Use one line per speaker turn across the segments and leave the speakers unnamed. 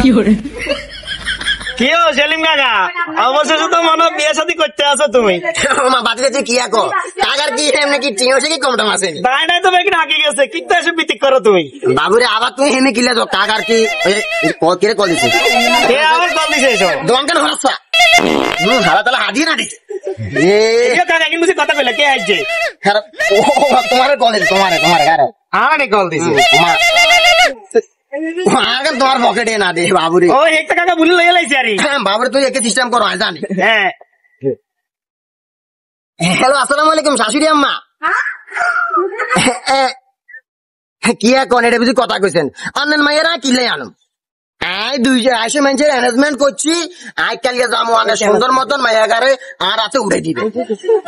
কি ও সেলিম কাকা, অবশেষে তো মনে হয় বিয়ে শাদী করতে আসো তুমি।
বাতিলে তুই কি আকো কাকার কি এমনি কি টিও সে কি কমটা আছে
তাই নাই তো বেকিন হাঁকি গেছে, কিন্তু এসে বিতিক করো তুমি।
বাবুরে আবার তুই হেমে কিলে তো কাকার কি কিরে কল দিছে
কে আবার কল দিছে এসব
দোকান কেন হরাচ্ছা হারা তাহলে হাজিয়ে না দিছে
কাকা কিন্তু কথা কইলে কে আসছে?
তোমার কল দিছে তোমার গারে
আমারে কল দিছে
তোমার পকেটে না দে বাবুরে।
ও একটা কাকা ভুলে লইয়া লাইছে আরে
বাবুরে তুই একে সিস্টেম করো জানি।
হ্যাঁ
হ্যালো আসসালামু আলাইকুম শাশুড়ি আম্মা। কি এখন এটা বুঝি কথা কইছেন আনেন মাইয়েরা কিলে আনো আই দুই আইসে মানুষের অ্যারেঞ্জমেন্ট করছি আই কালকে যাবো অনেক সুন্দর মতন মাইয়াগারে আর রাতে উঠে দিবে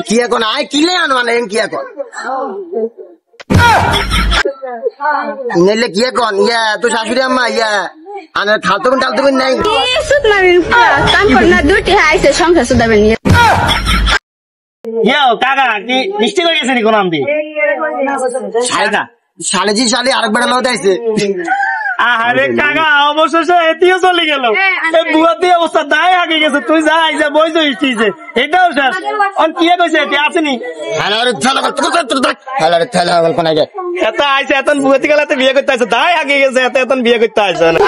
কি এখন আই কিলে আনো আনেন কি এখন নিলে কি এখন ইয়া তো শাশুড়ি আম্মা ইয়া আনার খালতবেন টালতবেন নাই
কাকা কি মিষ্টি করে গেছে নি কোন আমি
শালেজি শালে আরেকবার লোক আইছে।
আরে কাকা অবশেষে এটিও চলে গেল, বুয়া দিয়ে অবস্থা দায় আগে গেছে। তুই যা আইসা বইছো ইস্টিছে এটাও শেষ। অন কি কইছে এটি আসেনি এত আইসে এত বুয়াতি গেলাতে বিয়ে করতে আসে দায় আগে গেছে, এত বিয়ে করতে আসে না।